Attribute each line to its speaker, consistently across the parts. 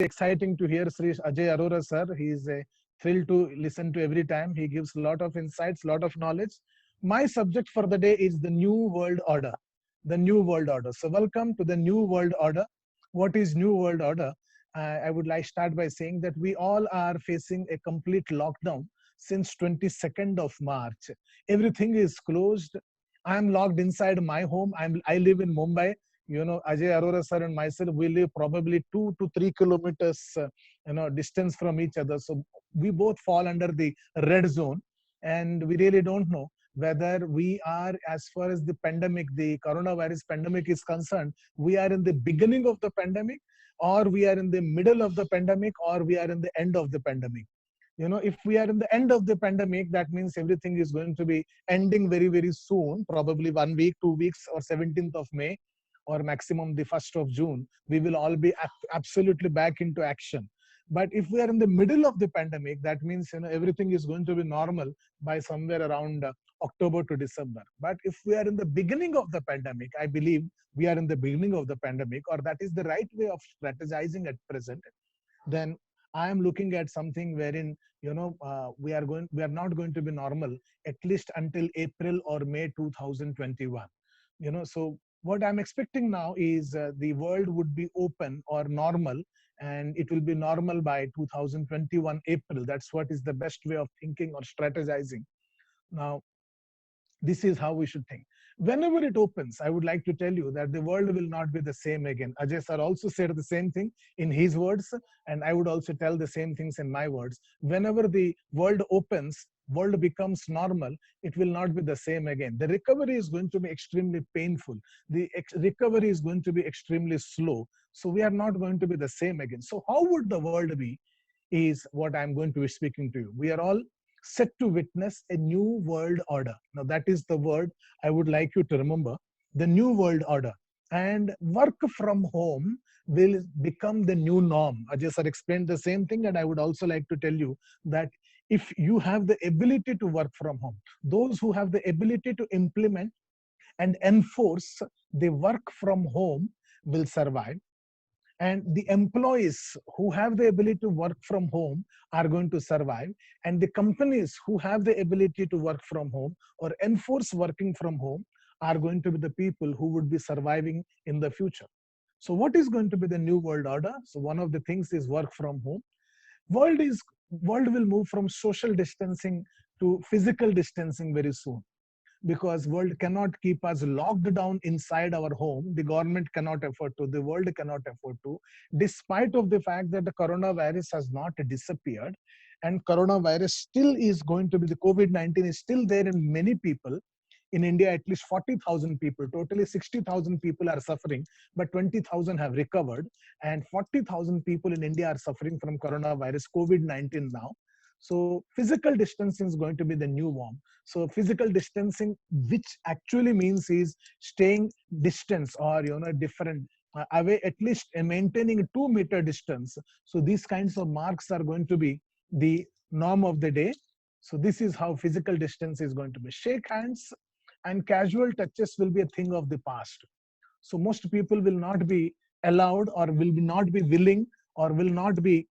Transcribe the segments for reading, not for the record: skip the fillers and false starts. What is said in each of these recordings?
Speaker 1: exciting to hear Sri Ajay Arora sir. He is a thrill to listen to every time. He gives a lot of insights, lot of knowledge. My subject for the day is the new world order. The new world order. So welcome to the new world order. What is new world order? I would like start by saying that we all are facing a complete lockdown since 22nd of March. Everything is closed. I am locked inside my home. I live in Mumbai. Ajay Arora sir and myself, we live probably 2 to 3 kilometers distance from each other, so we both fall under the red zone. And we really don't know whether we are, as far as the pandemic, the coronavirus pandemic is concerned, we are in the beginning of the pandemic, or we are in the middle of the pandemic, or we are in the end of the pandemic. If we are in the end of the pandemic, that means everything is going to be ending very, very soon, probably 1 week, 2 weeks, or 17th of May, or maximum the 1st of June. We will all be absolutely back into action. But if we are in the middle of the pandemic, that means everything is going to be normal by somewhere around October to December. But if we are in the beginning of the pandemic, I believe we are in the beginning of the pandemic, or that is the right way of strategizing at present, then I am looking at something wherein we are not going to be normal at least until April or May 2021. So what I'm expecting now is the world would be open or normal, and it will be normal by 2021 April. That's what is the best way of thinking or strategizing. Now, this is how we should think. Whenever it opens, I would like to tell you that the world will not be the same again. Ajay sir also said the same thing in his words, and I would also tell the same things in my words. Whenever the world opens, world becomes normal, it will not be the same again. The recovery is going to be extremely painful. The recovery is going to be extremely slow. So we are not going to be the same again. So how would the world be is what I'm going to be speaking to you. We are all set to witness a new world order. Now, that is the word I would like you to remember, the new world order. And work from home will become the new norm. Ajay sir explained the same thing, and I would also like to tell you that if you have the ability to work from home, those who have the ability to implement and enforce the work from home will survive, and the employees who have the ability to work from home are going to survive, and the companies who have the ability to work from home or enforce working from home are going to be the people who would be surviving in the future. So what is going to be the new world order? So one of the things is work from home. World is world will move from social distancing to physical distancing very soon, because world cannot keep us locked down inside our home. The government cannot afford to, the world cannot afford to, despite of the fact that the coronavirus has not disappeared, and coronavirus still is going to be, the COVID-19 is still there in many people. In India, at least 40,000 people, totally 60,000 people are suffering, but 20,000 have recovered, and 40,000 people in India are suffering from coronavirus COVID-19 now. So physical distancing is going to be the new norm. So physical distancing, which actually means is staying distance, or different away, at least maintaining a 2 meter distance. So these kinds of marks are going to be the norm of the day. So this is how physical distance is going to be. Shake hands and casual touches will be a thing of the past. So most people will not be allowed, or will be not be willing, or will not be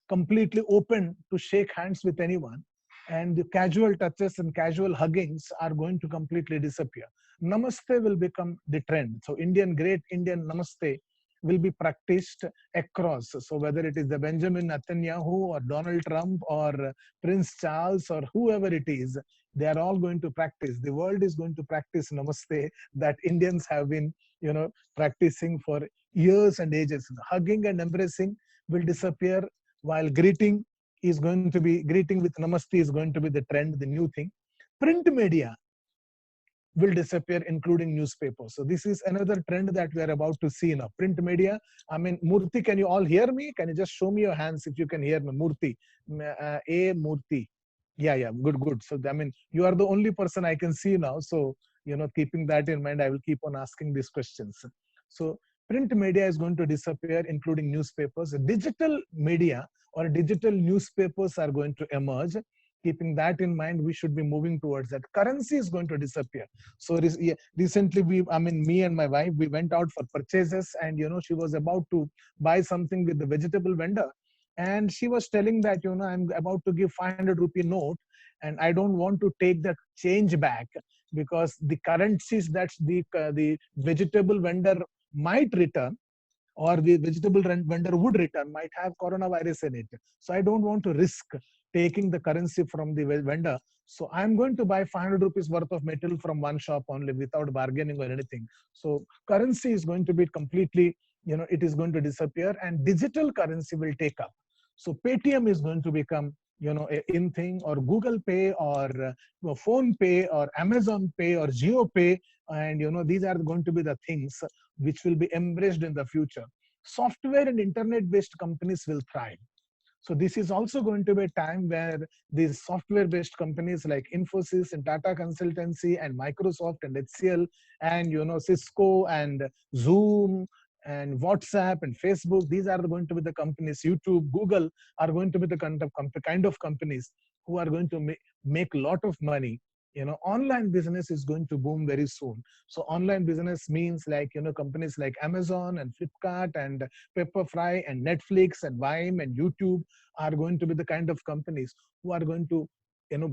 Speaker 1: completely open to shake hands with anyone, and the casual touches and casual huggings are going to completely disappear. Namaste will become the trend. So great Indian namaste will be practiced across. So whether it is the Benjamin Netanyahu or Donald Trump or Prince Charles or whoever it is, they are all going to practice. The world is going to practice namaste that Indians have been, practicing for years and ages. Hugging and embracing will disappear, while greeting with namaste is going to be the trend, the new thing. Print media will disappear, including newspapers. So this is another trend that we are about to see now. Print media. I mean, Murthy, can you all hear me? Can you just show me your hands if you can hear me? Murthy, A Murthy. Yeah, yeah, good, good. So I mean, you are the only person I can see now. So keeping that in mind, I will keep on asking these questions. So print media is going to disappear, including newspapers. Digital media or digital newspapers are going to emerge, Keeping that in mind, we should be moving towards that. Currency is going to disappear. So recently, me and my wife, we went out for purchases, and she was about to buy something with the vegetable vendor, and she was telling that I'm about to give 500 rupee note, and I don't want to take that change back, because the currencies that the vegetable vendor might return, or the vegetable vendor would return, might have coronavirus in it. So I don't want to risk taking the currency from the vendor. So I'm going to buy 500 rupees worth of metal from one shop only, without bargaining or anything. So currency is going to be completely, it is going to disappear, and digital currency will take up. So Paytm is going to become, a in thing, or Google Pay, or Phone Pay, or Amazon Pay, or Geo Pay, and these are going to be the things which will be embraced in the future. Software and internet-based companies will thrive. So this is also going to be a time where these software-based companies like Infosys and Tata Consultancy and Microsoft and HCL and Cisco and Zoom and WhatsApp and Facebook, these are going to be the companies. YouTube, Google are going to be the kind of companies who are going to make a lot of money. Online business is going to boom very soon. So online business means, like companies like Amazon and Flipkart and Pepperfry and Netflix and Vime and YouTube are going to be the kind of companies who are going to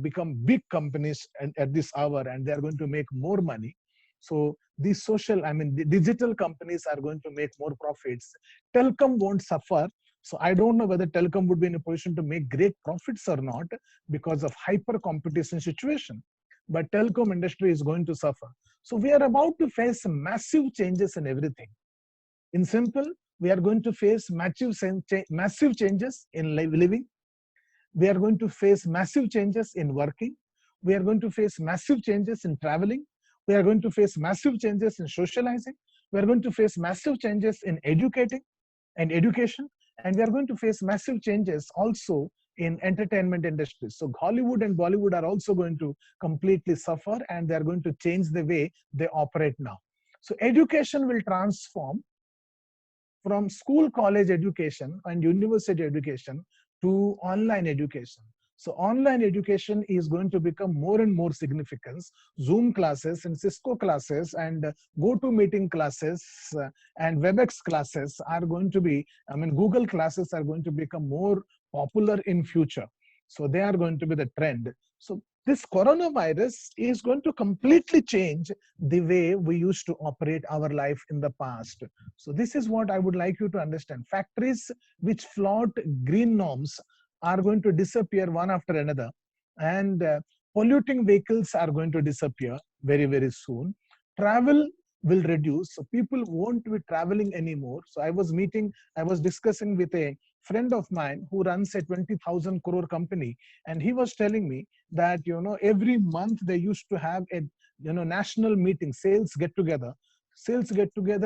Speaker 1: become big companies at this hour, and they are going to make more money. So these the digital companies are going to make more profits. Telecom won't suffer. So I don't know whether telecom would be in a position to make great profits or not, because of hyper competition situation. But telecom industry is going to suffer. So we are about to face massive changes in everything. In simple, we are going to face massive changes in living. We are going to face massive changes in working. We are going to face massive changes in traveling. We are going to face massive changes in socializing. We are going to face massive changes in educating and education. And we are going to face massive changes also in entertainment industries. So Hollywood and Bollywood are also going to completely suffer, and they are going to change the way they operate now. So education will transform from school, college education and university education to online education. So online education is going to become more and more significant. Zoom classes and Cisco classes and GoToMeeting classes and WebEx classes are going to be, Google classes are going to become more popular in future. So they are going to be the trend. So this coronavirus is going to completely change the way we used to operate our life in the past. So this is what I would like you to understand. Factories which flout green norms are going to disappear one after another, and polluting vehicles are going to disappear very, very soon. Travel will reduce, so people won't be traveling anymore. So I was discussing with a friend of mine who runs a 20,000 crore company, and he was telling me that every month they used to have a national meeting, sales get together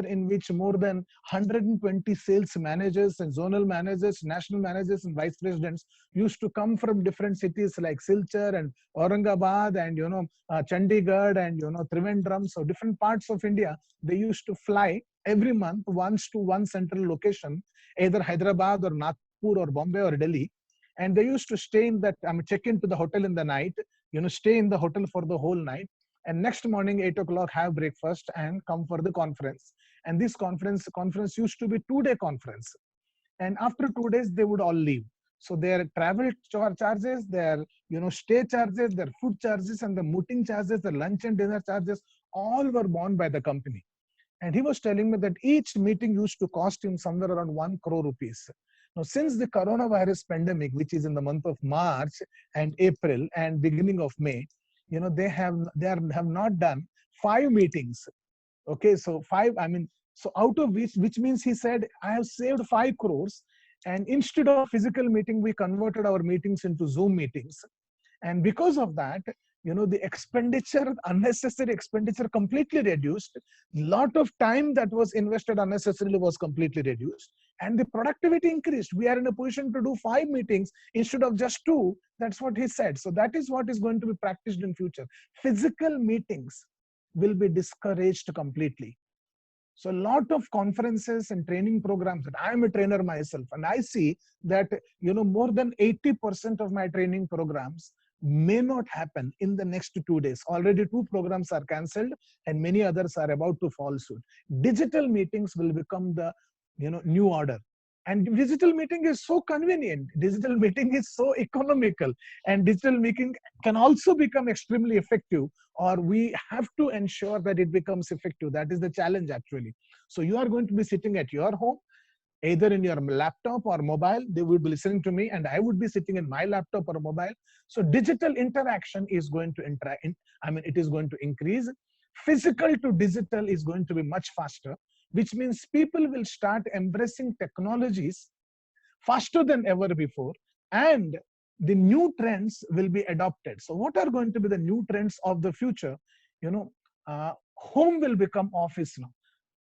Speaker 1: in which more than 120 sales managers and zonal managers, national managers and vice presidents used to come from different cities like Silchar and Aurangabad and Chandigarh and Trivandrum. So different parts of India, they used to fly every month once to one central location, either Hyderabad or Nagpur or Bombay or Delhi, and they used to stay in that, check into the hotel in the night, stay in the hotel for the whole night, and next morning 8 o'clock have breakfast and come for the conference. And this conference used to be 2-day conference, and after 2 days they would all leave. So their travel charges, their stay charges, their food charges, and the meeting charges, the lunch and dinner charges, all were borne by the company. And he was telling me that each meeting used to cost him somewhere around 1 crore rupees. Now, since the coronavirus pandemic, which is in the month of March and April and beginning of May, they have not done 5 meetings. Okay, so so out of which means he said, I have saved 5 crores. And instead of physical meeting, we converted our meetings into Zoom meetings. And because of that, the unnecessary expenditure completely reduced. Lot of time that was invested unnecessarily was completely reduced, and the productivity increased. We are in a position to do 5 meetings instead of just 2. That's what he said. So that is what is going to be practiced in future. Physical meetings will be discouraged completely. So a lot of conferences and training programs, and I am a trainer myself, and I see that more than 80% of my training programs, may not happen in the next 2 days. Already 2 programs are cancelled and many others are about to fall soon. Digital meetings will become the new order. And digital meeting is so convenient. Digital meeting is so economical. And digital meeting can also become extremely effective, or we have to ensure that it becomes effective. That is the challenge actually. So you are going to be sitting at your home, either in your laptop or mobile. They would be listening to me and I would be sitting in my laptop or mobile. So digital interaction is going to it is going to increase. Physical to digital is going to be much faster, which means people will start embracing technologies faster than ever before, and the new trends will be adopted. So what are going to be the new trends of the future? you know Home will become office now.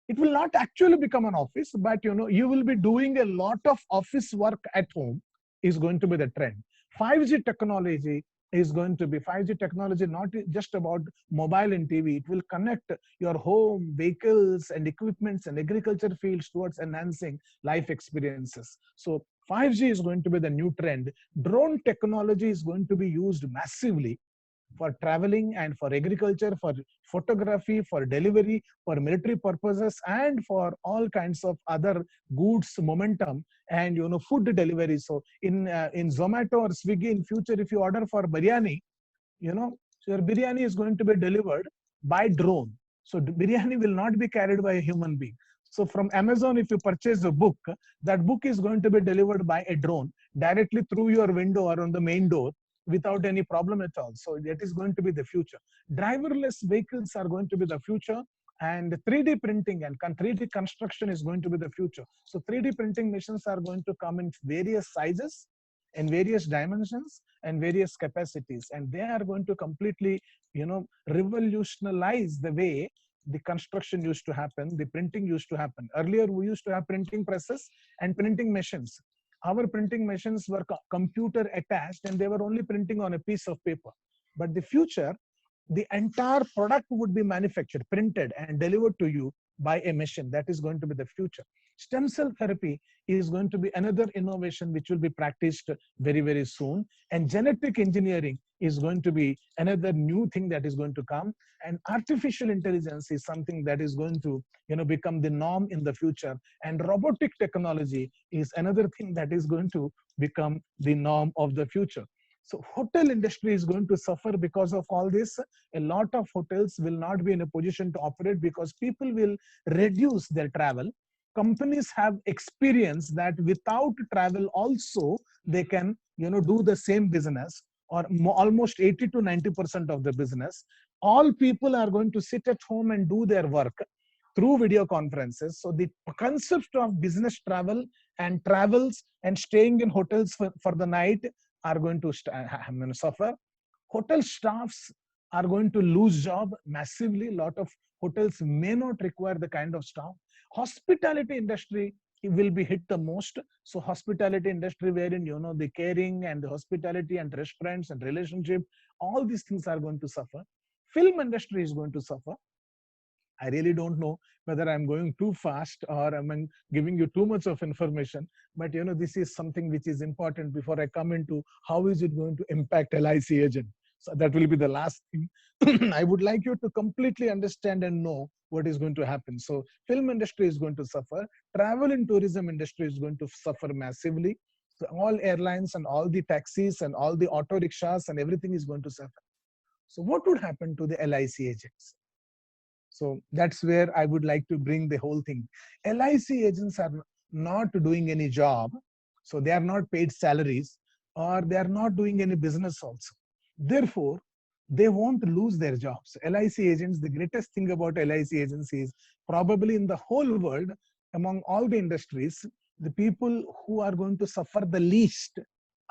Speaker 1: It will not actually become an office, but you will be doing a lot of office work at home is going to be the trend. 5G technology is going to be 5G technology, not just about mobile and TV. It will connect your home, vehicles, and equipments and agriculture fields towards enhancing life experiences. So 5G is going to be the new trend. Drone technology is going to be used massively for traveling and for agriculture, for photography, for delivery, for military purposes, and for all kinds of other goods momentum and food delivery. So in Zomato or Swiggy in future, if you order for biryani, so your biryani is going to be delivered by drone. So biryani will not be carried by a human being. So from Amazon, if you purchase a book, that book is going to be delivered by a drone directly through your window or on the main door without any problem at all. So that is going to be the future. Driverless vehicles are going to be the future, and 3D printing and 3D construction is going to be the future. So 3D printing machines are going to come in various sizes and various dimensions and various capacities, and they are going to completely revolutionize the way the construction used to happen, the printing used to happen. Earlier we used to have printing presses and printing machines. Our printing machines were computer attached and they were only printing on a piece of paper. But the future, the entire product would be manufactured, printed, and delivered to you by a machine. That is going to be the future. Stem cell therapy is going to be another innovation which will be practiced very, very soon. And genetic engineering is going to be another new thing that is going to come. And artificial intelligence is something that is going to become the norm in the future. And robotic technology is another thing that is going to become the norm of the future. So hotel industry is going to suffer because of all this. A lot of hotels will not be in a position to operate because people will reduce their travel. Companies have experienced that without travel also they can do the same business, or almost 80 to 90% of the business. All people are going to sit at home and do their work through video conferences. So the concept of business travel and travels and staying in hotels for the night are going to suffer. Hotel staffs are going to lose job massively. A lot of hotels may not require the kind of staff. Hospitality industry will be hit the most. So hospitality industry, wherein the caring and the hospitality and restaurants and relationship, all these things are going to suffer. Film industry is going to suffer. I really don't know whether I'm going too fast or I'm giving you too much of information. But this is something which is important before I come into how is it going to impact LIC agent. So that will be the last thing. I would like you to completely understand and know what is going to happen. So film industry is going to suffer. Travel and tourism industry is going to suffer massively. So all airlines and all the taxis and all the auto rickshaws and everything is going to suffer. So what would happen to the LIC agents? So that's where I would like to bring the whole thing. LIC agents are not doing any job. So they are not paid salaries, or they are not doing any business also. Therefore, they won't lose their jobs. LIC agents, the greatest thing about LIC agents is probably in the whole world, among all the industries, the people who are going to suffer the least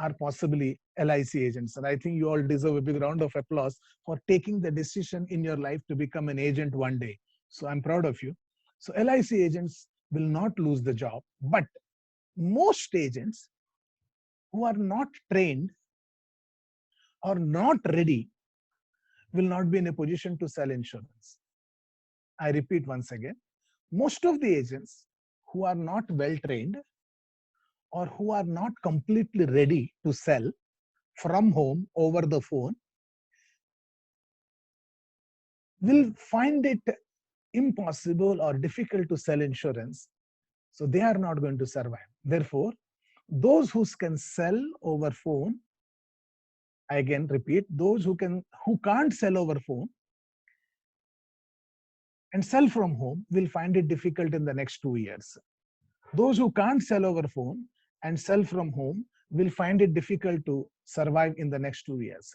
Speaker 1: are possibly LIC agents. And I think you all deserve a big round of applause for taking the decision in your life to become an agent one day. So I'm proud of you. So LIC agents will not lose the job, but most agents who are not trained or not ready will not be in a position to sell insurance. I repeat once again, most of the agents who are not well trained or who are not completely ready to sell, from home over the phone will find it impossible or difficult to sell insurance. So they are not going to survive. Therefore, those who can sell over phone, I again repeat, those who can't sell over phone and sell from home will find it difficult in the next 2 years. Those who can't sell over phone and sell from home will find it difficult to survive in the next 2 years.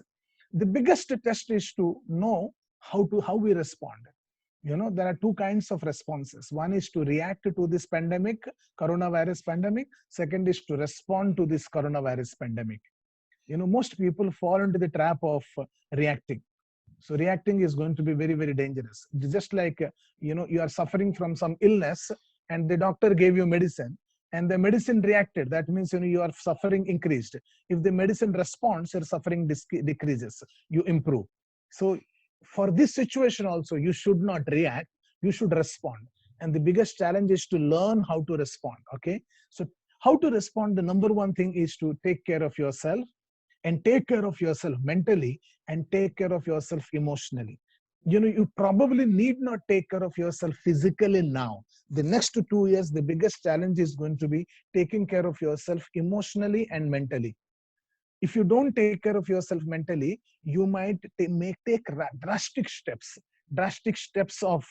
Speaker 1: The biggest test is to know how we respond. There are two kinds of responses. One is to react to this pandemic, coronavirus pandemic. Second is to respond to this coronavirus pandemic. Most people fall into the trap of reacting. So reacting is going to be very, very dangerous. Just like, you are suffering from some illness and the doctor gave you medicine and the medicine reacted. That means, your suffering increased. If the medicine responds, your suffering decreases, you improve. So for this situation also, you should not react, you should respond. And the biggest challenge is to learn how to respond, okay? So how to respond, the number one thing is to take care of yourself, and take care of yourself mentally, and take care of yourself emotionally. You probably need not take care of yourself physically now. The next 2 years, the biggest challenge is going to be taking care of yourself emotionally and mentally. If you don't take care of yourself mentally, you might take drastic steps of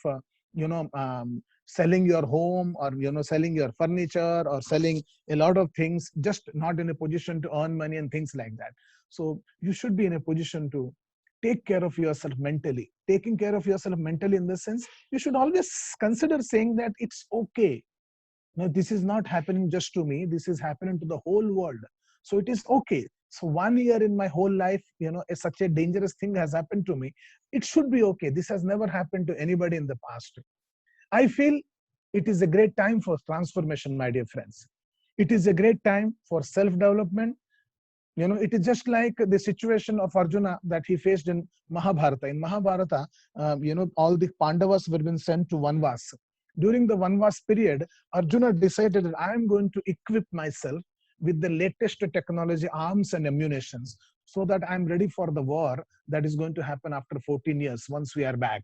Speaker 1: selling your home, or selling your furniture, or selling a lot of things, just not in a position to earn money and things like that. So you should be in a position to take care of yourself mentally. Taking care of yourself mentally in the sense, you should always consider saying that it's okay. No, this is not happening just to me, this is happening to the whole world. So it is okay. So 1 year in my whole life, such a dangerous thing has happened to me. It should be okay. This has never happened to anybody in the past. I feel it is a great time for transformation, my dear friends. It is a great time for self-development. It is just like the situation of Arjuna that he faced in Mahabharata. In Mahabharata, all the Pandavas were been sent to Vanvas. During the Vanvas period, Arjuna decided that I am going to equip myself with the latest technology, arms and ammunitions, so that I'm ready for the war that is going to happen after 14 years once we are back.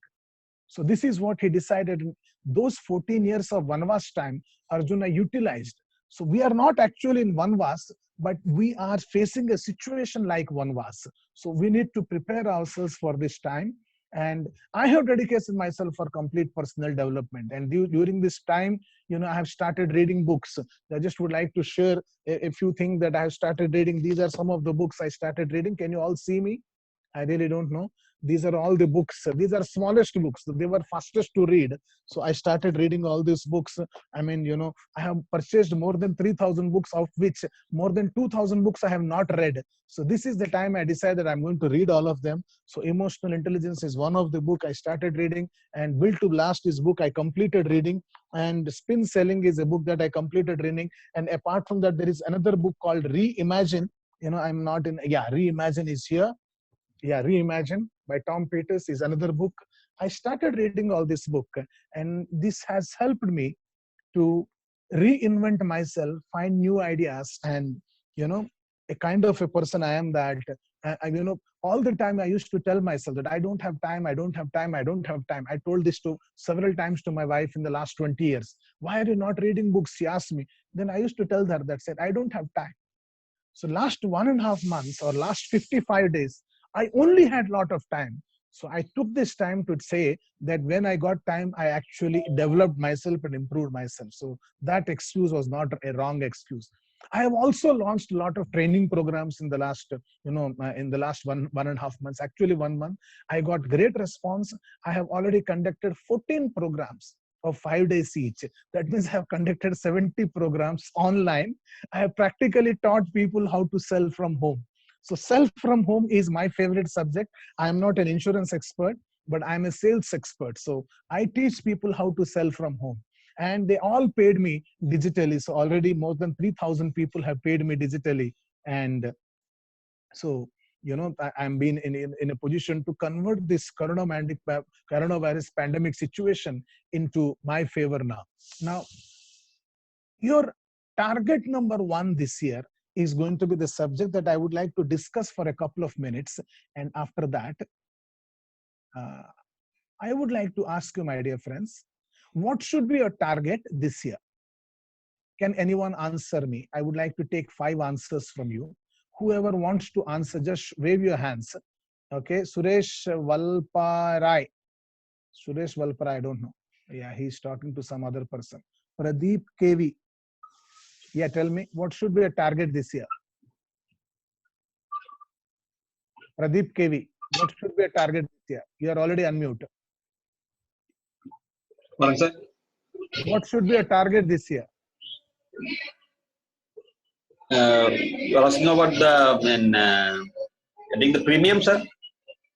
Speaker 1: So this is what he decided. Those 14 years of Vanvas time, Arjuna utilized. So we are not actually in Vanvas, but we are facing a situation like Vanvas. So we need to prepare ourselves for this time. And I have dedicated myself for complete personal development. And during this time, I have started reading books. I just would like to share a few things that I have started reading. These are some of the books I started reading. Can you all see me? I really don't know. These are all the books. These are smallest books. They were fastest to read. So I started reading all these books. I mean, I have purchased more than 3,000 books, of which more than 2,000 books I have not read. So this is the time I decided I'm going to read all of them. So Emotional Intelligence is one of the book I started reading, and Will to Last is book I completed reading, and Spin Selling is a book that I completed reading. And apart from that, there is another book called Reimagine. I'm not in, yeah, Reimagine is here. Yeah, Reimagine by Tom Peters is another book. I started reading all this book, and this has helped me to reinvent myself, find new ideas, and a kind of a person I am that all the time I used to tell myself that I don't have time, I don't have time, I don't have time. I told this to several times to my wife in the last 20 years. Why are you not reading books? She asked me. Then I used to tell her that said I don't have time. So last 1.5 months or last 55 days, I only had lot of time. So I took this time to say that when I got time, I actually developed myself and improved myself. So that excuse was not a wrong excuse. I have also launched a lot of training programs in the last, in the last 1.5 months, actually 1 month. I got great response. I have already conducted 14 programs of 5 days each. That means I have conducted 70 programs online. I have practically taught people how to sell from home. So sell from home is my favorite subject. I am not an insurance expert, but I'm a sales expert. So I teach people how to sell from home. And they all paid me digitally. So already more than 3,000 people have paid me digitally. And so, I'm being in a position to convert this coronavirus pandemic situation into my favor now. Now, your target number one this year is going to be the subject that I would like to discuss for a couple of minutes. And after that, I would like to ask you, my dear friends, what should be your target this year? Can anyone answer me? I would like to take 5 answers from you. Whoever wants to answer, just wave your hands. Okay, Suresh Valparai. Suresh Valparai, I don't know. Yeah, he's talking to some other person. Pradeep KV. Yeah, tell me, what should be a target this year? Pradeep KV, what should be a target this year? You are already unmute.
Speaker 2: Sir.
Speaker 1: What should be a target this year?
Speaker 2: You're asking about getting the premium, sir?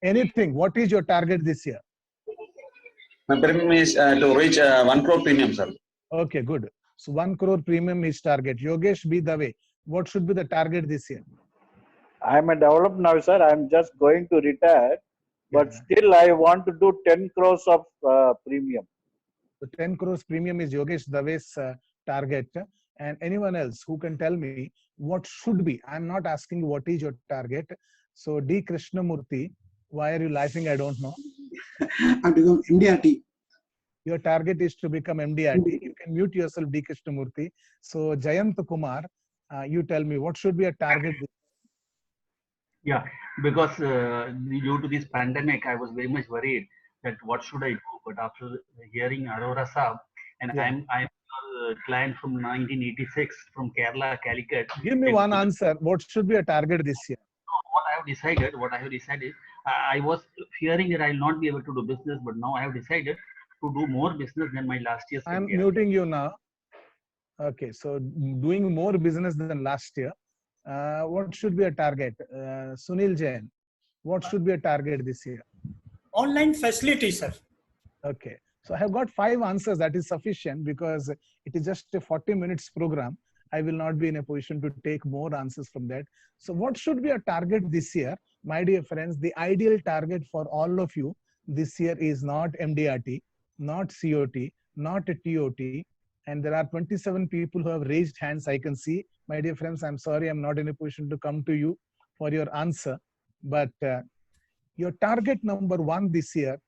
Speaker 1: Anything. What is your target this year?
Speaker 2: My premium is to reach 1 crore premium, sir.
Speaker 1: Okay, good. So 1 crore premium is target. Yogesh B. Dave, what should be the target this year?
Speaker 3: I'm a developed now, sir. I'm just going to retire, but
Speaker 1: Yeah.
Speaker 3: still I want to do 10 crores of premium.
Speaker 1: So 10 crores premium is Yogesh Dave's target. And anyone else who can tell me what should be? I'm not asking what is your target. So D. Krishnamurthy, why are you laughing? I don't know.
Speaker 4: And become MDRT.
Speaker 1: Your target is to become MDRT. You can mute yourself, D. Krishnamurthy. So Jayant Kumar, you tell me what should be a target?
Speaker 5: Yeah, because due to this pandemic, I was very much worried that what should I do. But after hearing Aurora Saab, and
Speaker 1: Yeah.
Speaker 5: I'm a client from 1986 from Kerala, Calicut.
Speaker 1: Give me one answer. What should be a target this year?
Speaker 5: What I have decided is I was fearing that I will not be able to do business, but now I have decided to do more business than my last year's.
Speaker 1: I'm muting you now. Okay, so doing more business than last year. What should be a target? Sunil Jain, what should be a target this year?
Speaker 6: Online facility, sir.
Speaker 1: Okay, so I have got 5 answers. That is sufficient because it is just a 40 minutes program. I will not be in a position to take more answers from that. So what should be a target this year? My dear friends, the ideal target for all of you this year is not MDRT, not COT, not a TOT. And there are 27 people who have raised hands. I can see. My dear friends, I'm sorry, I'm not in a position to come to you for your answer. But your target number 1 this year,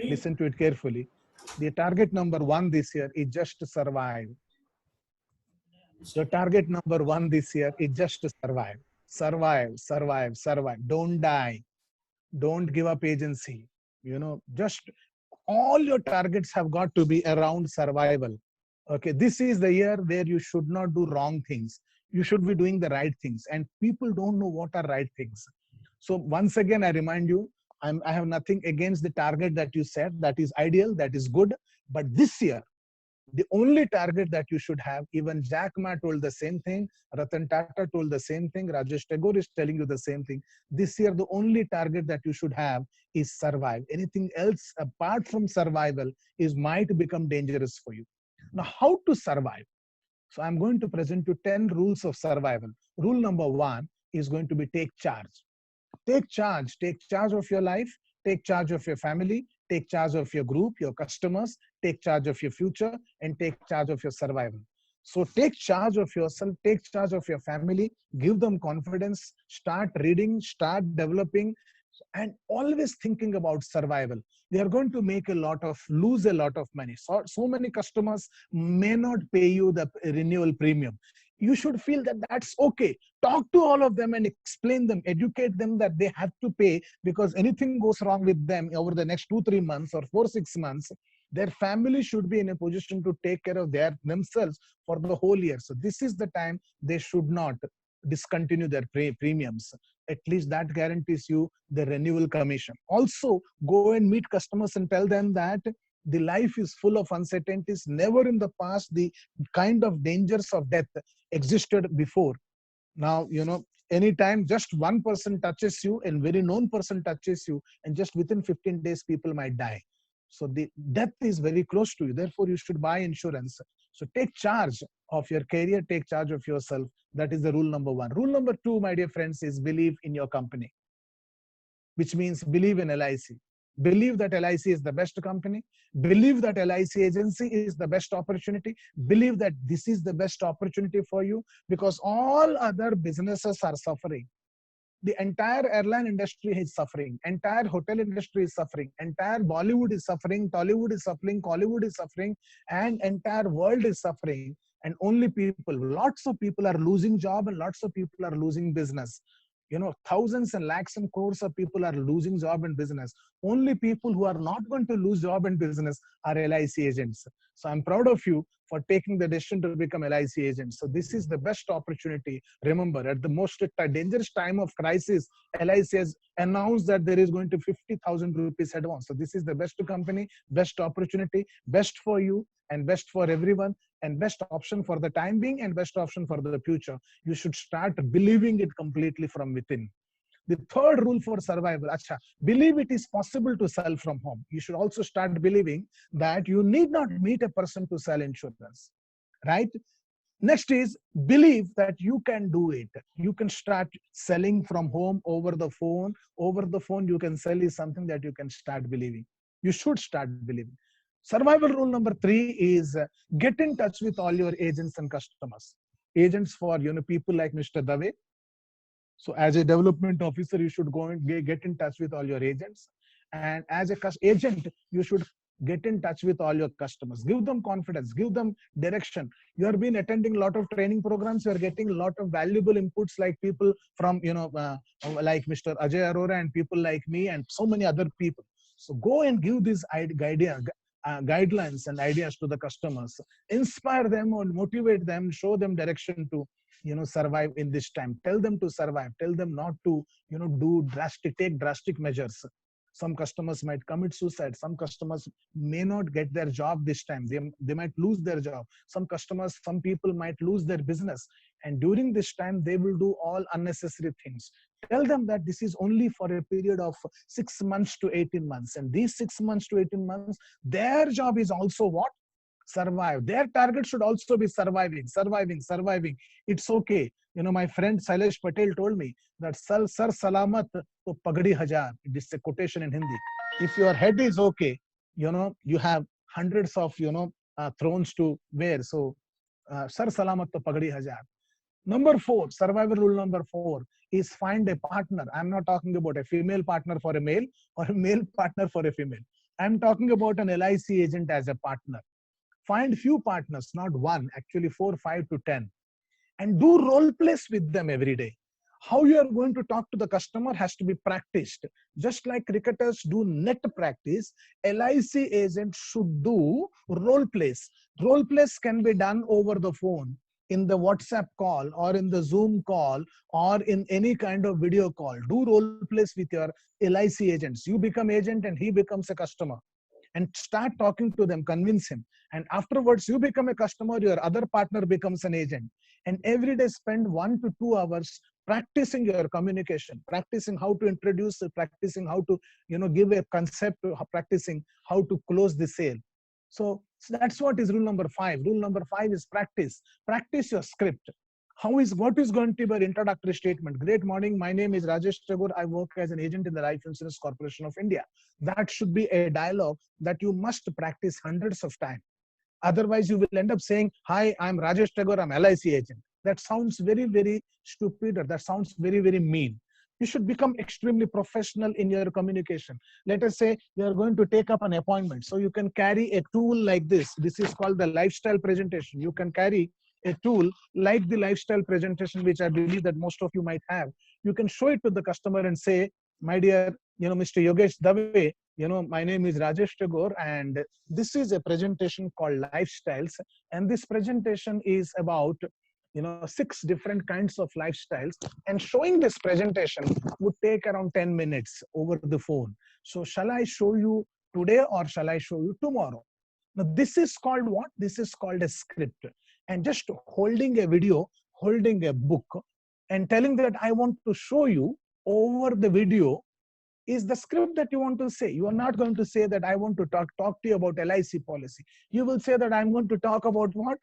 Speaker 1: listen to it carefully. The target number 1 this year is just to survive. Your target number 1 this year is just to survive. Survive, survive, survive. Don't die. Don't give up agency. You know, just all your targets have got to be around survival. Okay, this is the year where you should not do wrong things. You should be doing the right things. And people don't know what are right things. So once again, I remind you, I have nothing against the target that you set. That is ideal, that is good. But this year, the only target that you should have, even Jack Ma told the same thing, Ratan Tata told the same thing, Rajesh Tagore is telling you the same thing. This year, the only target that you should have is survive. Anything else apart from survival might become dangerous for you. Now, how to survive? So I'm going to present you 10 rules of survival. Rule number 1 is going to be take charge. Take charge of your life, take charge of your family, take charge of your group, your customers, take charge of your future, and take charge of your survival. So take charge of yourself, take charge of your family, give them confidence, start reading, start developing, and always thinking about survival. They are going to lose a lot of money. So many customers may not pay you the renewal premium. You should feel that that's okay. Talk to all of them and explain them, educate them that they have to pay, because anything goes wrong with them over the next 2-3 months or 4-6 months, their family should be in a position to take care of themselves for the whole year. So this is the time they should not discontinue their premiums. At least that guarantees you the renewal commission. Also, go and meet customers and tell them that the life is full of uncertainties. Never in the past the kind of dangers of death existed before. Now, you know, anytime just one person touches you, and very known person touches you, and just within 15 days, people might die. So the death is very close to you. Therefore, you should buy insurance. So take charge of your career, take charge of yourself. That is the rule number 1. Rule number 2, my dear friends, is believe in your company, which means believe in LIC. Believe that LIC is the best company. Believe that LIC agency is the best opportunity. Believe that this is the best opportunity for you, because all other businesses are suffering. The entire airline industry is suffering. Entire hotel industry is suffering. Entire Bollywood is suffering. Tollywood is suffering. Collywood is suffering. And entire world is suffering. And only people, lots of people are losing job and lots of people are losing business. You know, thousands and lakhs and crores of people are losing job and business. Only people who are not going to lose job and business are LIC agents. So I'm proud of you for taking the decision to become LIC agents. So this is the best opportunity. Remember, at the most dangerous time of crisis, LIC has announced that there is going to 50,000 rupees advance. So this is the best company, best opportunity, best for you and best for everyone, and best option for the time being and best option for the future. You should start believing it completely from within. The third rule for survival, believe it is possible to sell from home. You should also start believing that you need not meet a person to sell insurance, right? Next is believe that you can do it. You can start selling from home over the phone. Over the phone, you can sell is something that you can start believing. You should start believing. Survival rule number 3 is get in touch with all your agents and customers. Agents for, you know, people like Mr. Dave. So as a development officer, you should go and get in touch with all your agents. And as a agent, you should get in touch with all your customers. Give them confidence, give them direction. You have been attending a lot of training programs. You are getting a lot of valuable inputs, like people from, you know, like Mr. Ajay Arora and people like me and so many other people. So go and give these guidelines and ideas to the customers. Inspire them or motivate them, show them direction to, you know, survive in this time. Tell them to survive. Tell them not to, you know, take drastic measures. Some customers might commit suicide. Some customers may not get their job this time. They might lose their job. Some people might lose their business. And during this time, they will do all unnecessary things. Tell them that this is only for a period of 6 months to 18 months. And these 6 months to 18 months, their job is also what? Survive. Their target should also be surviving. It's okay. You know, my friend Sailesh Patel told me that Sar Salamat to Pagdi Hajar. This is a quotation in Hindi. If your head is okay, you know, you have hundreds of, you know, thrones to wear. So, Sar Salamat to Pagdi Hajar. Number 4, survival rule number 4 is find a partner. I'm not talking about a female partner for a male or a male partner for a female. I'm talking about an LIC agent as a partner. Find few partners, not one, actually 4, 5 to 10. And do role plays with them every day. How you are going to talk to the customer has to be practiced. Just like cricketers do net practice, LIC agents should do role plays. Role plays can be done over the phone, in the WhatsApp call or in the Zoom call or in any kind of video call. Do role plays with your LIC agents. You become agent and he becomes a customer. And start talking to them, convince him. And afterwards, you become a customer, your other partner becomes an agent. And every day spend 1 to 2 hours practicing your communication, practicing how to introduce, practicing how to, you know, give a concept, practicing how to close the sale. So that's what is rule number 5. Rule number 5 is practice. Practice your script. What is going to be your introductory statement? Great morning. My name is Rajesh Tagore. I work as an agent in the Life Insurance Corporation of India. That should be a dialogue that you must practice hundreds of times. Otherwise, you will end up saying, hi, I'm Rajesh Tagore. I'm LIC agent. That sounds very, very stupid, or that sounds very, very mean. You should become extremely professional in your communication. Let us say you are going to take up an appointment. So you can carry a tool like this. This is called the lifestyle presentation. You can carry a tool like the lifestyle presentation, which I believe that most of you might have. You can show it to the customer and say, my dear, you know, Mr. Yogesh Dave, you know, my name is Rajesh Tagore, and this is a presentation called Lifestyles. And this presentation is about, you know, 6 different kinds of lifestyles. And showing this presentation would take around 10 minutes over the phone. So shall I show you today or shall I show you tomorrow? Now, this is called what? This is called a script. And just holding a video, holding a book, and telling that I want to show you over the video is the script that you want to say. You are not going to say that I want to talk to you about LIC policy. You will say that I'm going to talk about what?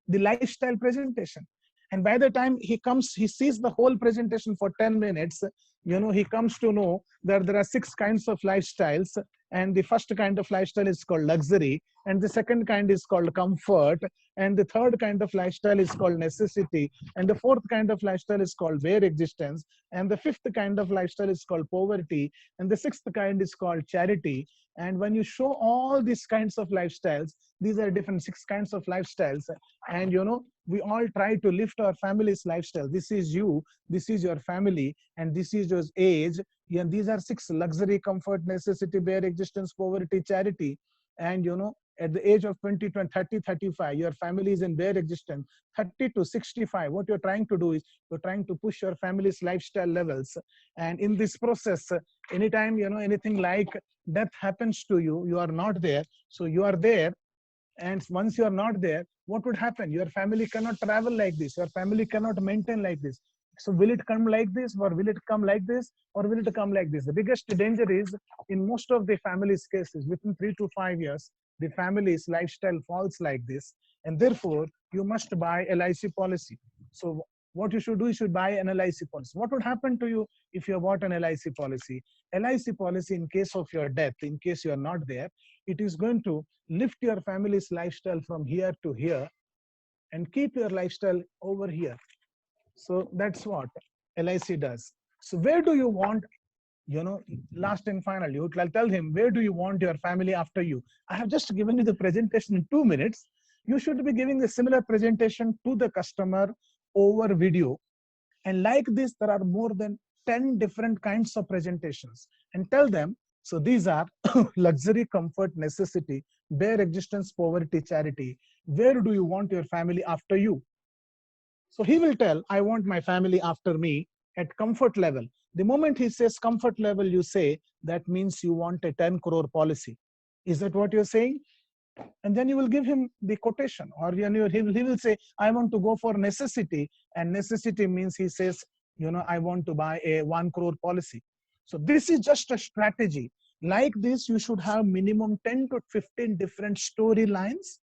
Speaker 1: The lifestyle presentation. And by the time he comes, he sees the whole presentation for 10 minutes, he comes to know that there are 6 kinds of lifestyles. And the first kind of lifestyle is called luxury. And the second kind is called comfort. And the third kind of lifestyle is called necessity. And the fourth kind of lifestyle is called bare existence. And the fifth kind of lifestyle is called poverty. And the sixth kind is called charity. And when you show all these kinds of lifestyles, these are different 6 kinds of lifestyles. And we all try to lift our family's lifestyle. This is you, this is your family, and this is your age. Yeah, these are 6: luxury, comfort, necessity, bare existence, poverty, charity. And at the age of 20 to 30, 35, your family is in bare existence. 30 to 65, what you're trying to do is you're trying to push your family's lifestyle levels. And in this process, anytime anything like death happens to you, you are not there. So you are there. And once you are not there, what would happen? Your family cannot travel like this. Your family cannot maintain like this. So will it come like this, or will it come like this, or will it come like this? The biggest danger is, in most of the families' cases, within 3 to 5 years, the family's lifestyle falls like this. And therefore, you must buy LIC policy. So what you should do, you should buy an LIC policy. What would happen to you if you bought an LIC policy? LIC policy, in case of your death, in case you are not there, it is going to lift your family's lifestyle from here to here and keep your lifestyle over here. So that's what LIC does. So where do you want, last and final, you tell him, where do you want your family after you? I have just given you the presentation in 2 minutes. You should be giving a similar presentation to the customer over video. And like this, there are more than 10 different kinds of presentations. And tell them, so these are luxury, comfort, necessity, bare existence, poverty, charity. Where do you want your family after you? So he will tell, I want my family after me at comfort level. The moment he says comfort level, you say, that means you want a 10 crore policy. Is that what you're saying? And then you will give him the quotation, or he will say, I want to go for necessity. And necessity means he says, I want to buy a 1 crore policy. So this is just a strategy. Like this, you should have minimum 10 to 15 different storylines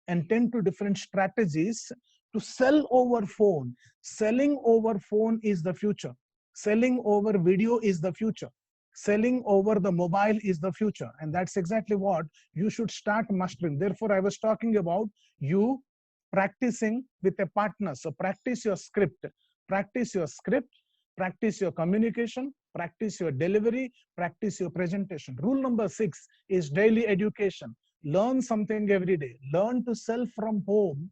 Speaker 1: and 10 to different strategies to sell over phone. Selling over phone is the future. Selling over video is the future. Selling over the mobile is the future. And that's exactly what you should start mastering. Therefore, I was talking about you practicing with a partner. So practice your script, practice your script, practice your communication, practice your delivery, practice your presentation. Rule number 6 is daily education. Learn something every day. Learn to sell from home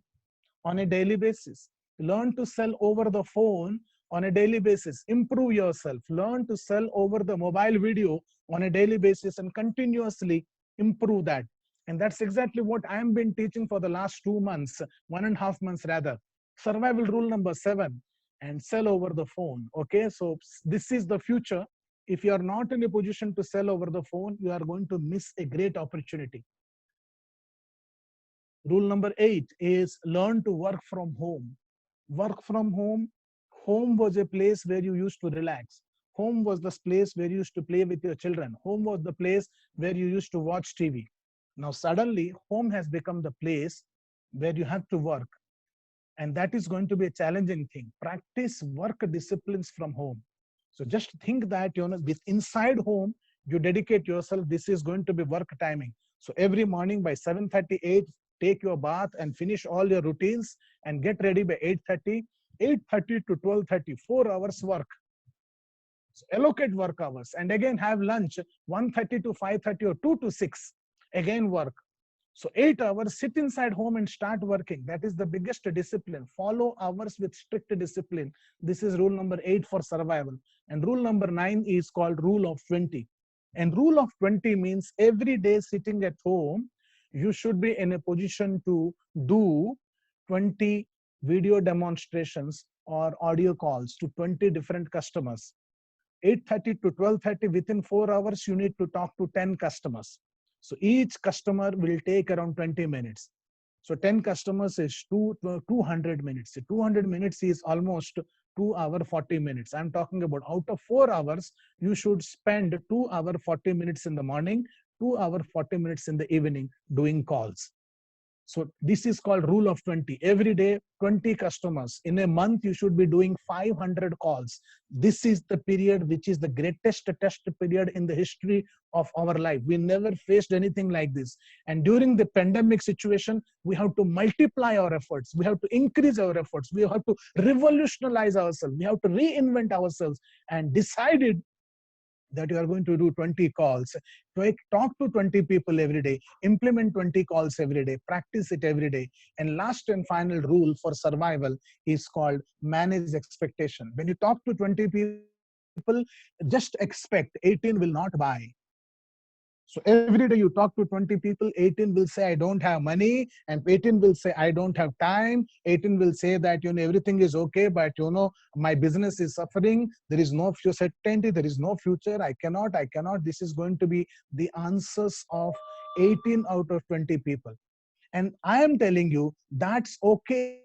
Speaker 1: on a daily basis. Learn to sell over the phone on a daily basis. Improve yourself. Learn to sell over the mobile video on a daily basis and continuously improve that. And that's exactly what I have been teaching for the last 2 months, 1.5 months rather. Survival rule number 7, and sell over the phone. Okay, so this is the future. If you are not in a position to sell over the phone, you are going to miss a great opportunity. Rule number 8 is learn to work from home. Work from home. Home was a place where you used to relax. Home was the place where you used to play with your children. Home was the place where you used to watch TV. Now suddenly, home has become the place where you have to work. And that is going to be a challenging thing. Practice work disciplines from home. So just think that, with inside home, you dedicate yourself. This is going to be work timing. So every morning by 7:38, take your bath and finish all your routines and get ready by 8:30. 8:30 to 12:30, 4 hours work. So allocate work hours and again have lunch 1:30 to 5:30 or 2 to 6, again work. So 8 hours, sit inside home and start working. That is the biggest discipline. Follow hours with strict discipline. This is rule number 8 for survival. And rule number 9 is called rule of 20. And rule of 20 means every day sitting at home, you should be in a position to do 20 video demonstrations or audio calls to 20 different customers. 8:30 to 12:30, within 4 hours, you need to talk to 10 customers. So each customer will take around 20 minutes. So 10 customers is 200 minutes. 200 minutes is almost 2 hours 40 minutes. I'm talking about out of 4 hours, you should spend 2 hours 40 minutes in the morning, 2 hours 40 minutes in the evening doing calls. So this is called rule of 20. Every day, 20 customers. In a month, you should be doing 500 calls. This is the period which is the greatest test period in the history of our life. We never faced anything like this. And during the pandemic situation, we have to multiply our efforts. We have to increase our efforts. We have to revolutionize ourselves. We have to reinvent ourselves, and decided that you are going to do 20 calls. Talk to 20 people every day, implement 20 calls every day, practice it every day. And last and final rule for survival is called manage expectation. When you talk to 20 people, just expect 18 will not buy. So every day you talk to 20 people, 18 will say, I don't have money. And 18 will say, I don't have time. 18 will say that, everything is okay, but, my business is suffering. There is no certainty. There is no future. I cannot. This is going to be the answers of 18 out of 20 people. And I am telling you, that's okay.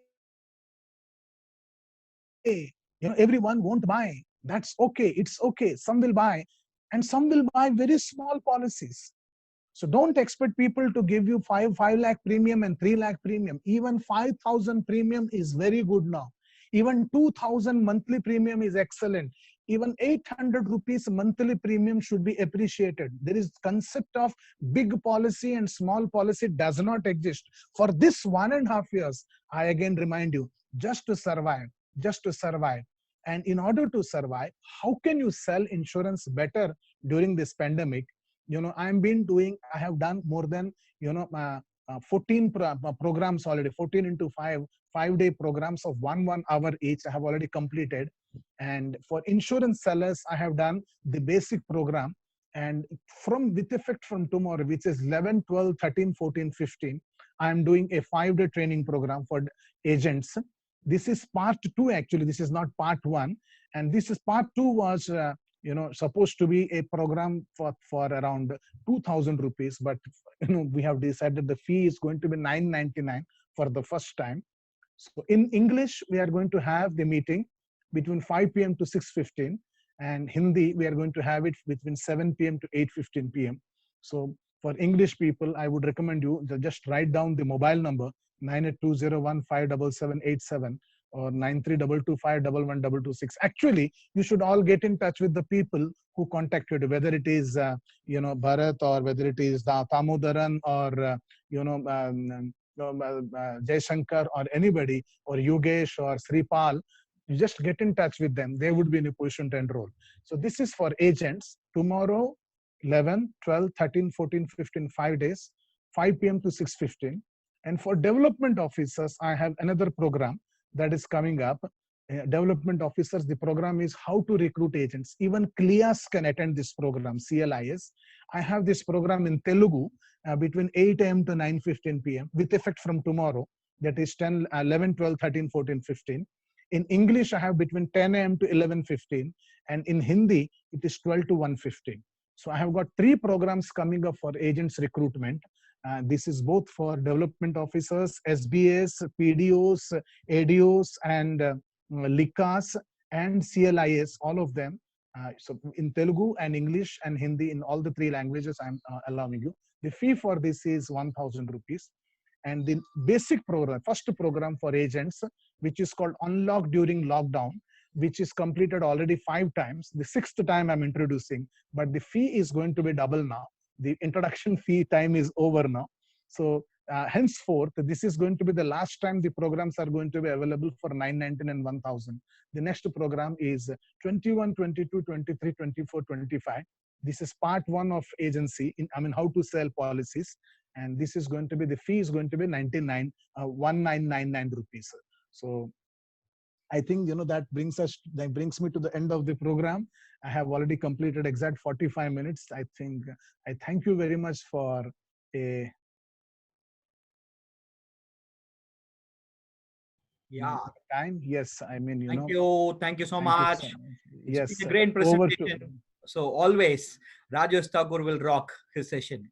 Speaker 1: Everyone won't buy. That's okay. It's okay. Some will buy, and some will buy very small policies. So don't expect people to give you 5 lakh premium and 3 lakh premium. Even 5,000 premium is very good now. Even 2,000 monthly premium is excellent. Even 800 rupees monthly premium should be appreciated. There is concept of big policy and small policy does not exist. For this 1.5 years, I again remind you, just to survive. And in order to survive, how can you sell insurance better during this pandemic? I have done more than 14 programs already, 14 into 5-day programs of 1 hour each. I have already completed. And for insurance sellers, I have done the basic program. And with effect from tomorrow, which is 11, 12, 13, 14, 15, I am doing a 5-day training program for agents. This is part 2, actually. This is not part 1. And this is part 2 was, supposed to be a program for around 2,000 rupees. But, we have decided the fee is going to be 999 for the first time. So in English, we are going to have the meeting between 5 p.m. to 6:15. And Hindi, we are going to have it between 7 p.m. to 8:15 p.m. So for English people, I would recommend you to just write down the mobile number 9820157787 or 9322511226. Actually, you should all get in touch with the people who contacted you, whether it is Bharat, or whether it is Tamodaran, or Jai Shankar, or anybody, or Yogesh or Sripal. You just get in touch with them. They would be in a position to enroll. So this is for agents. Tomorrow, 11, 12, 13, 14, 15, 5 days, 5 p.m. to 6:15. And for development officers, I have another program that is coming up. Development officers, the program is how to recruit agents. Even CLIAS can attend this program, CLIS. I have this program in Telugu between 8 a.m. to 9:15 p.m. with effect from tomorrow. That is 10, 11, 12, 13, 14, 15. In English, I have between 10 a.m. to 11:15. And in Hindi, it is 12 to 1:15. So I have got 3 programs coming up for agents recruitment. This is both for development officers, SBS, PDOs, ADOs, and LICAS and CLIS, all of them. So in Telugu and English and Hindi, in all the 3 languages, I'm allowing you. The fee for this is 1,000 rupees. And the basic program, first program for agents, which is called Unlock During Lockdown, which is completed already 5 times. The 6th time I'm introducing, but the fee is going to be double now. The introduction fee time is over now. So henceforth, this is going to be the last time the programs are going to be available for 999 and 1,000. The next program is 21, 22, 23, 24, 25. This is part 1 of agency, how to sell policies. And this is going to be, the fee is going to be 1999 rupees. So I think, that brings me to the end of the program. I have already completed exact 45 minutes. I thank you very much for time. Yes,
Speaker 7: Thank you so
Speaker 1: thank
Speaker 7: much.
Speaker 1: you so much.
Speaker 7: It's
Speaker 1: Yes,
Speaker 7: been a great
Speaker 1: over
Speaker 7: presentation.
Speaker 1: to
Speaker 7: So always, Rajesh Thakur will rock his session.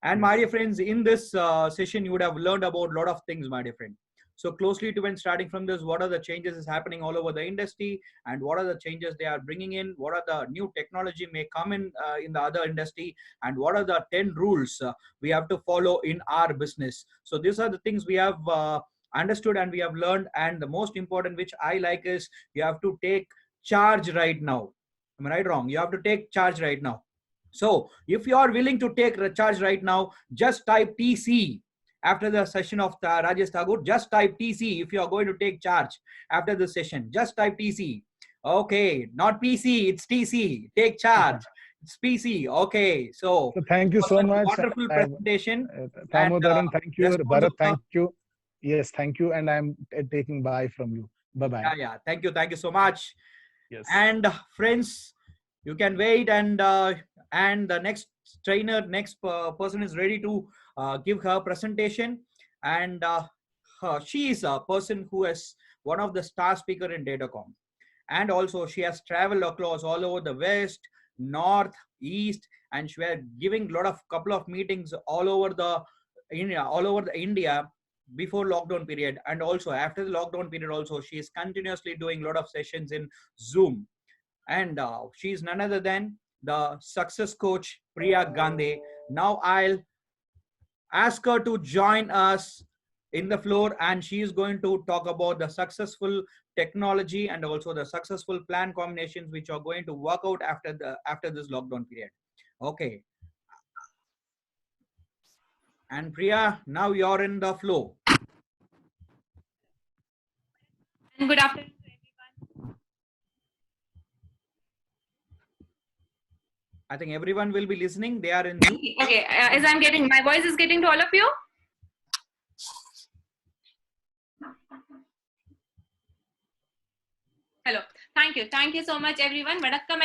Speaker 7: And my dear friends, in this session, you would have learned about a lot of things, my dear friend. So closely to when starting from this, what are the changes is happening all over the industry, and what are the changes they are bringing in? What are the new technology may come in the other industry, and what are the 10 rules we have to follow in our business? So these are the things we have understood and we have learned. And the most important, which I like, is you have to take charge right now. Am I right or wrong? You have to take charge right now. So if you are willing to take charge right now, just type TC after the session of Rajesh Tagore. Just type TC if you are going to take charge after the session. Just type TC. Okay, not PC, it's TC. Take charge. It's PC. Okay, so
Speaker 1: thank you so much.
Speaker 7: Wonderful presentation.
Speaker 1: Damodaran, thank you.
Speaker 7: yes,
Speaker 1: Bharat, thank you. Yes, thank you. And I'm taking bye from you. Bye-bye.
Speaker 7: Yeah. Thank you so much.
Speaker 1: Yes.
Speaker 7: And friends, you can wait, and the next trainer, next person is ready to give her presentation. And she is a person who is one of the star speaker in Datacom, and also she has traveled across all over the West, North, East, and she was giving couple of meetings all over the India before lockdown period, and also after the lockdown period also she is continuously doing a lot of sessions in Zoom. And she is none other than the success coach Priya Gandhi. Now I'll ask her to join us in the floor, and she is going to talk about the successful technology and also the successful plan combinations which are going to work out after this lockdown period. Okay. And Priya, now you're in the flow.
Speaker 8: And good afternoon to everyone.
Speaker 7: I think everyone will be listening. They are in.
Speaker 8: Okay, as I'm getting, my voice is getting to all of you. Hello. Thank you so much, everyone. Vanakkam and